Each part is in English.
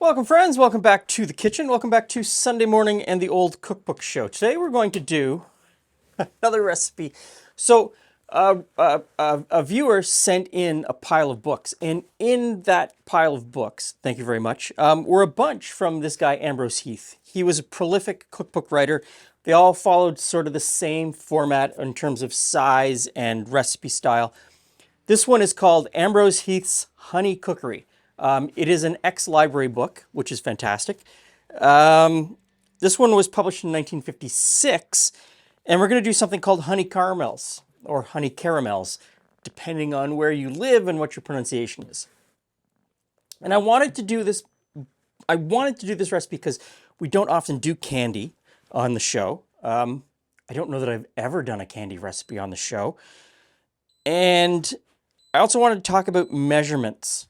Welcome friends, welcome back to the kitchen, welcome back to Sunday morning and the Old Cookbook Show. Today we're going to do another recipe. So a viewer sent in a pile of books, and in that pile of books, thank you very much, were a bunch from this guy Ambrose Heath. He was a prolific cookbook writer. They all followed sort of the same format in terms of size and recipe style. This one is called Ambrose Heath's Honey Cookery. It is an ex-library book, which is fantastic. This one was published in 1956, and we're going to do something called honey caramels, or honey caramels, depending on where you live and what your pronunciation is. And I wanted to do this recipe because we don't often do candy on the show. I don't know that I've ever done a candy recipe on the show. And I also wanted to talk about measurements.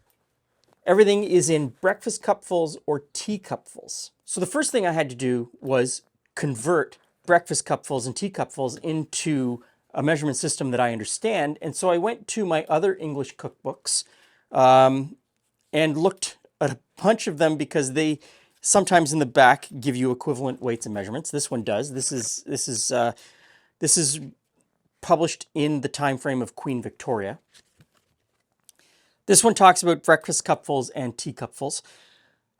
Everything is in breakfast cupfuls or teacupfuls. So the first thing I had to do was convert breakfast cupfuls and teacupfuls into a measurement system that I understand. And so I went to my other English cookbooks and looked at a bunch of them because they sometimes in the back give you equivalent weights and measurements. This one does. This is published in the time frame of Queen Victoria. This one talks about breakfast cupfuls and teacupfuls.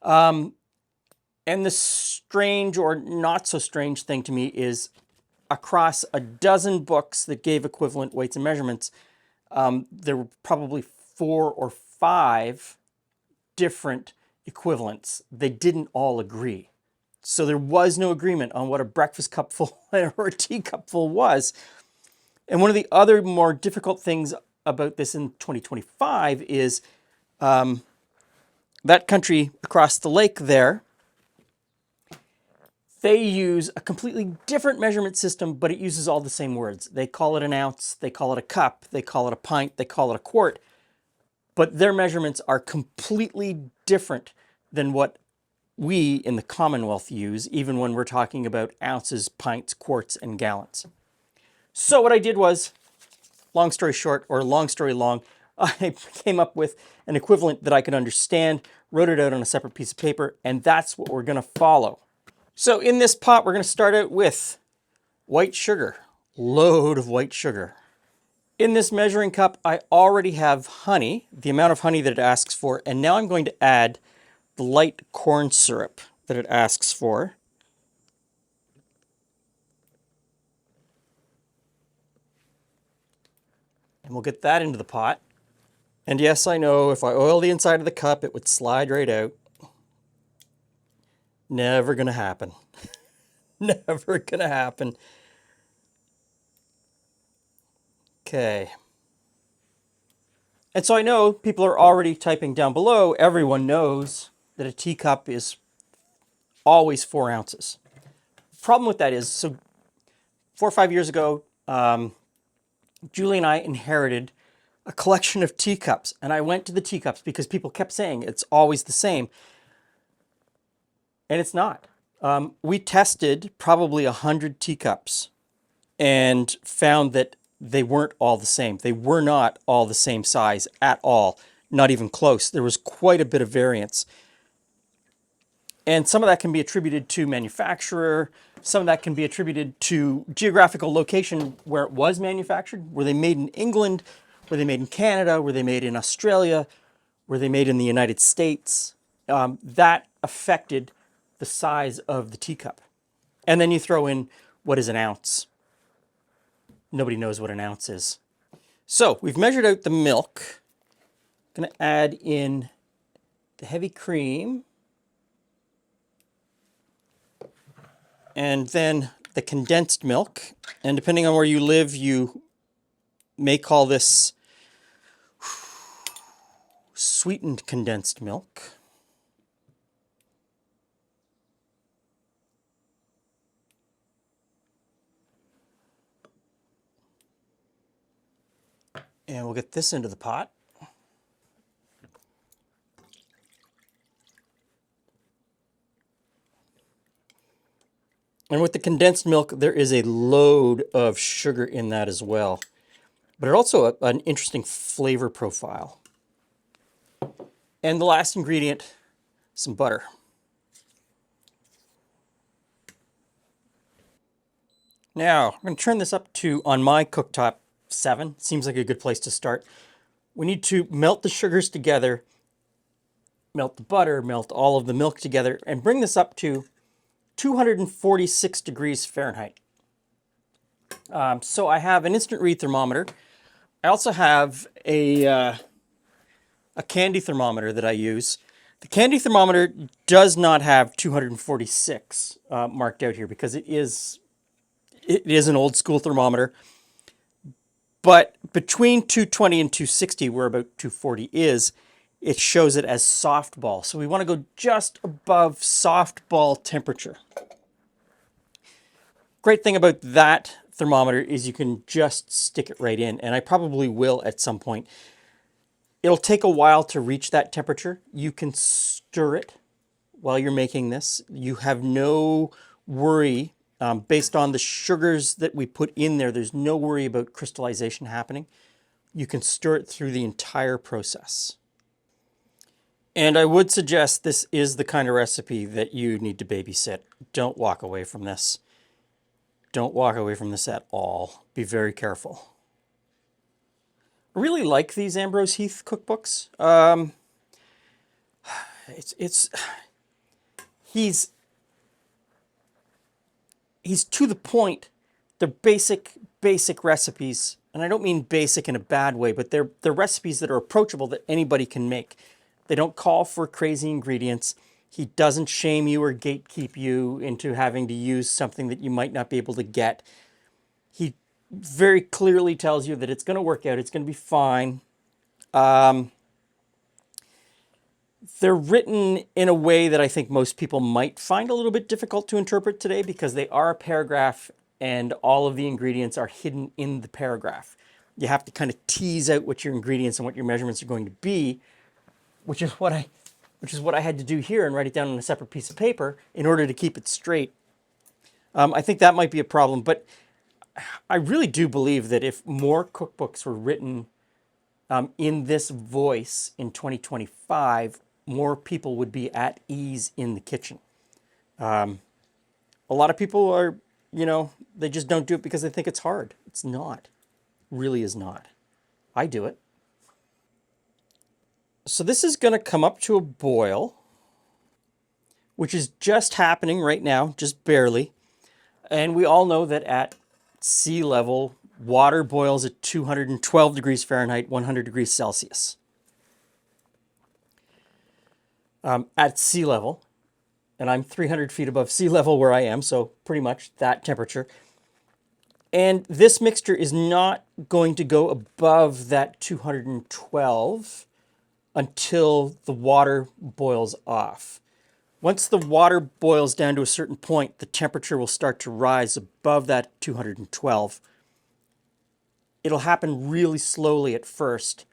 And the strange or not so strange thing to me is across a dozen books that gave equivalent weights and measurements, there were probably 4 or 5 different equivalents. They didn't all agree. So there was no agreement on what a breakfast cupful or a teacupful was. And one of the other more difficult things about this in 2025 is that country across the lake there, they use a completely different measurement system, but it uses all the same words. They call it an ounce, they call it a cup, they call it a pint, they call it a quart, but their measurements are completely different than what we in the Commonwealth use, even when we're talking about ounces, pints, quarts, and gallons. So what I did was, long story short, or long story long, I came up with an equivalent that I could understand, wrote it out on a separate piece of paper, and that's what we're going to follow. So in this pot, we're going to start out with white sugar, load of white sugar. In this measuring cup, I already have honey, the amount of honey that it asks for, and now I'm going to add the light corn syrup that it asks for. And we'll get that into the pot. And yes, I know if I oil the inside of the cup, it would slide right out. Never gonna happen. Never gonna happen. Okay. And so I know people are already typing down below. Everyone knows that a teacup is always 4 ounces. Problem with that is, so 4 or 5 years ago, Julie and I inherited a collection of teacups, and I went to the teacups because people kept saying it's always the same, and it's not. We tested probably 100 teacups and found that they weren't all the same. They were not all the same size at all, not even close. There was quite a bit of variance. And some of that can be attributed to manufacturer. Some of that can be attributed to geographical location where it was manufactured. Were they made in England? Were they made in Canada? Were they made in Australia? Were they made in the United States? That affected the size of the teacup. And then you throw in, what is an ounce? Nobody knows what an ounce is. So we've measured out the milk. I'm going to add in the heavy cream. And then the condensed milk. And depending on where you live, you may call this sweetened condensed milk. And we'll get this into the pot. And with the condensed milk, there is a load of sugar in that as well. But it also an interesting flavor profile. And the last ingredient some butter. Now, I'm going to turn this up to, on my cooktop, 7. Seems like a good place to start. We need to melt the sugars together, melt the butter, melt all of the milk together, and bring this up to 246 degrees Fahrenheit. So I have an instant read thermometer. I also have a candy thermometer that I use. The candy thermometer does not have 246 marked out here because it is an old school thermometer. But between 220 and 260, where about 240 is, it shows it as softball. So we want to go just above softball temperature. Great thing about that thermometer is you can just stick it right in, and I probably will at some point. It'll take a while to reach that temperature. You can stir it while you're making this. You have no worry. Based on the sugars that we put in there, there's no worry about crystallization happening. You can stir it through the entire process. And I would suggest this is the kind of recipe that you need to babysit. Don't walk away from this. Don't walk away from this at all. Be very careful. I really like these Ambrose Heath cookbooks. He's to the point. They're basic recipes, and I don't mean basic in a bad way, but they're recipes that are approachable that anybody can make. They don't call for crazy ingredients. He doesn't shame you or gatekeep you into having to use something that you might not be able to get. He very clearly tells you that it's going to work out. It's going to be fine. They're written in a way that I think most people might find a little bit difficult to interpret today because they are a paragraph and all of the ingredients are hidden in the paragraph. You have to kind of tease out what your ingredients and what your measurements are going to be, which is what I had to do here and write it down on a separate piece of paper in order to keep it straight. I think that might be a problem, but I really do believe that if more cookbooks were written in this voice in 2025, more people would be at ease in the kitchen. A lot of people are, they just don't do it because they think it's hard. It's not. It really is not. I do it. So this is going to come up to a boil, which is just happening right now, just barely. And we all know that at sea level, water boils at 212 degrees Fahrenheit, 100 degrees Celsius. At sea level, and I'm 300 feet above sea level where I am, so pretty much that temperature. And this mixture is not going to go above that 212 until the water boils off. Once the water boils down to a certain point, the temperature will start to rise above that 212. It'll happen really slowly at first.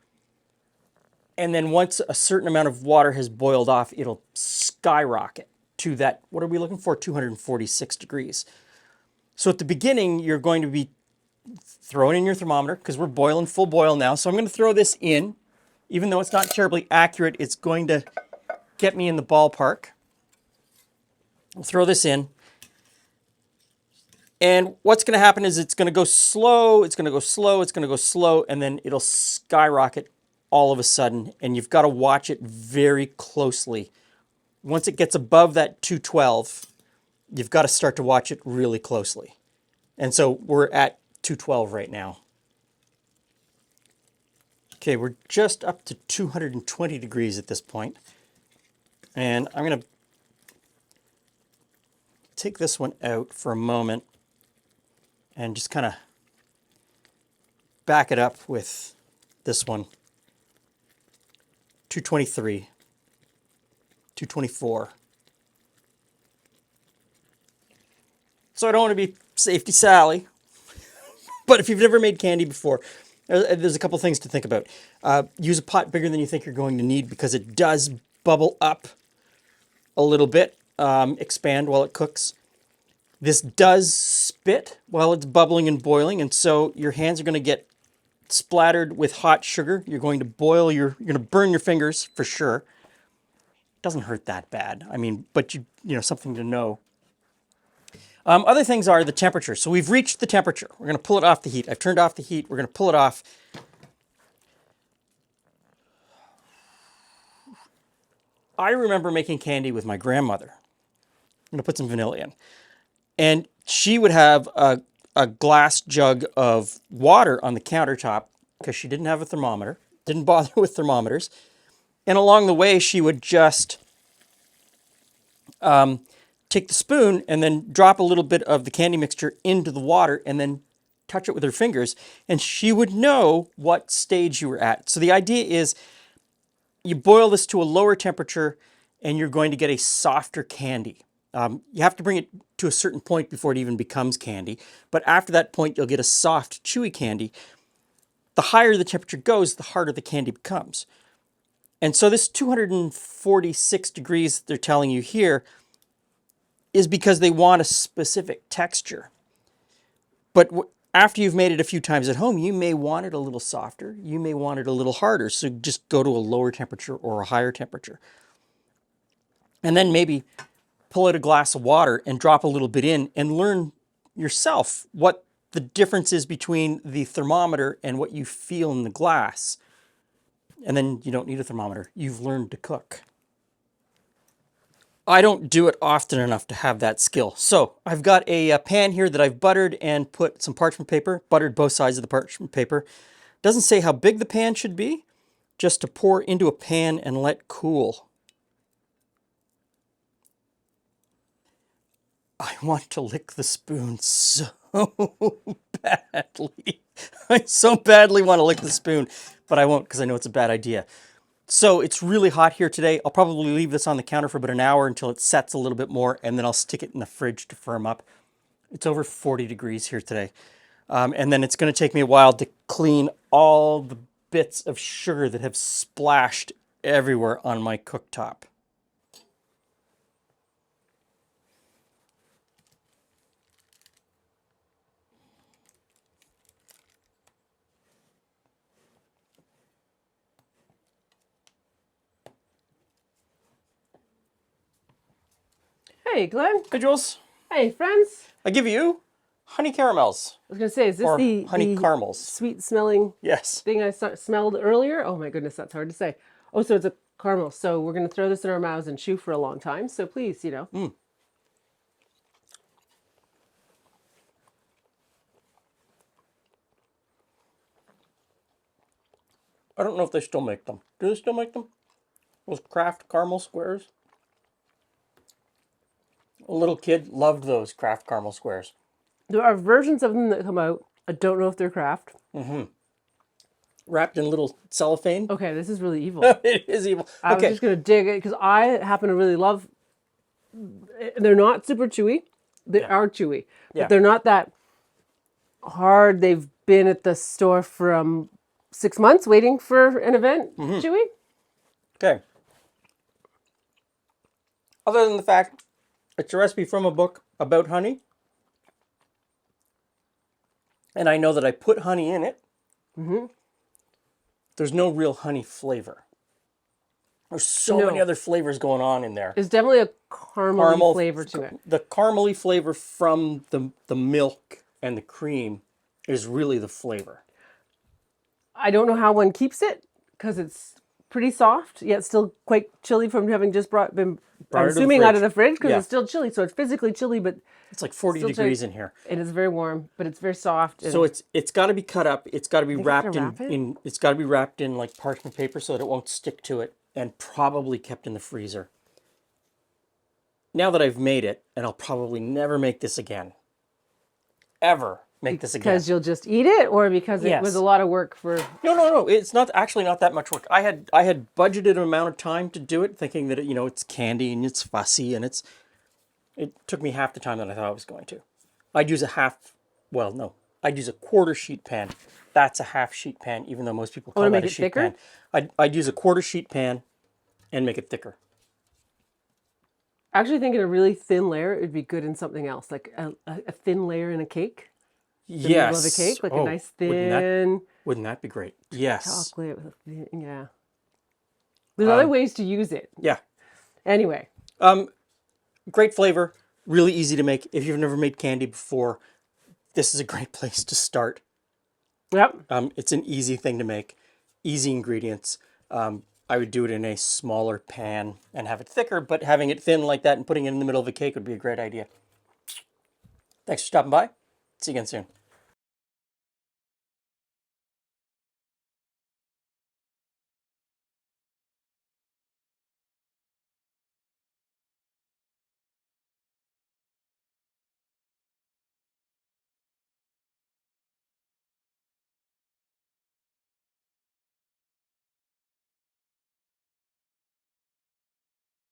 And then once a certain amount of water has boiled off, it'll skyrocket to that, what are we looking for? 246 degrees. So at the beginning, you're going to be throwing in your thermometer because we're boiling full boil now. So I'm going to throw this in. Even though it's not terribly accurate, it's going to get me in the ballpark. I'll throw this in. And what's going to happen is it's going to go slow, it's going to go slow, it's going to go slow, and then it'll skyrocket all of a sudden. And you've got to watch it very closely. Once it gets above that 212, you've got to start to watch it really closely. And so we're at 212 right now. Okay, we're just up to 220 degrees at this point. And I'm going to take this one out for a moment and just kind of back it up with this one. 223, 224. So I don't want to be Safety Sally, but if you've never made candy before, there's a couple things to think about. Use a pot bigger than you think you're going to need because it does bubble up a little bit, expand while it cooks. This does spit while it's bubbling and boiling, and so your hands are going to get splattered with hot sugar. You're going to burn your fingers for sure. doesn't hurt that bad. I mean, but you know, something to know. Other things are the temperature. So we've reached the temperature. We're going to pull it off the heat. I've turned off the heat. We're going to pull it off. I remember making candy with my grandmother. I'm going to put some vanilla in. And she would have a glass jug of water on the countertop because she didn't have a thermometer, didn't bother with thermometers. And along the way, she would just take the spoon and then drop a little bit of the candy mixture into the water and then touch it with her fingers. And she would know what stage you were at. So the idea is you boil this to a lower temperature and you're going to get a softer candy. You have to bring it to a certain point before it even becomes candy. But after that point, you'll get a soft, chewy candy. The higher the temperature goes, the harder the candy becomes. And so this 246 degrees they're telling you here is because they want a specific texture. But after you've made it a few times at home, you may want it a little softer. You may want it a little harder. So just go to a lower temperature or a higher temperature. And then maybe pull out a glass of water and drop a little bit in and learn yourself what the difference is between the thermometer and what you feel in the glass. And then you don't need a thermometer. You've learned to cook. I don't do it often enough to have that skill. So I've got a pan here that I've buttered and put some parchment paper, buttered both sides of the parchment paper. Doesn't say how big the pan should be, just to pour into a pan and let cool. I want to lick the spoon so badly. I so badly want to lick the spoon, but I won't because I know it's a bad idea. So it's really hot here today. I'll probably leave this on the counter for about an hour until it sets a little bit more, and then I'll stick it in the fridge to firm up. It's over 40 degrees here today. And then it's going to take me a while to clean all the bits of sugar that have splashed everywhere on my cooktop. Hey, Glenn. Hey, Jules. Hey, friends. I give you honey caramels. I was going to say, is this Or the honey caramels. sweet-smelling Yes. thing I smelled earlier? Oh, my goodness, that's hard to say. Oh, so it's a caramel. So we're going to throw this in our mouths and chew for a long time. So please, you know. I don't know if they still make them. Do they still make them? Those Kraft caramel squares? A little kid loved those Kraft caramel squares. There are versions of them that come out. I don't know if they're Kraft. Wrapped in little cellophane. Okay, this is really evil. It is evil. I was just going to dig it because I happen to really love... They're not super chewy. They are chewy. But they're not that hard. They've been at the store from 6 months waiting for an event. Chewy. Okay. Other than the fact it's a recipe from a book about honey, and I know that I put honey in it, there's no real honey flavor. There's so many other flavors going on in there. There's definitely a caramel flavor to it. The caramely flavor from the milk and the cream is really the flavor. I don't know how one keeps it because it's pretty soft, yet still quite chilly from having just been I'm assuming out of the fridge because it's still chilly. So it's physically chilly, but it's like 40 degrees in here. It is very warm, but it's very soft. So it's got to be cut up. It's got to be wrapped in it's got to be wrapped in like parchment paper so that it won't stick to it, and probably kept in the freezer. Now that I've made it, and I'll probably never make this again. Ever make this again. Because you'll just eat it, or because it was a lot of work for... No. It's not actually not that much work. I had budgeted an amount of time to do it, thinking that it's candy and it's fussy and it took me half the time that I thought I was going to. I'd use I'd use a quarter sheet pan. That's a half sheet pan, even though most people call that a sheet pan. I'd use a quarter sheet pan and make it thicker. I actually think in a really thin layer, it'd be good in something else, like a thin layer in a cake. The middle of a cake, like a nice thin... Wouldn't that be great? Yes. Chocolate with There's other ways to use it. Yeah. Anyway, Great flavor, really easy to make. If you've never made candy before, this is a great place to start. yep. It's an easy thing to make, easy ingredients. I would do it in a smaller pan and have it thicker, but having it thin like that and putting it in the middle of a cake would be a great idea. Thanks for stopping by. See you again soon.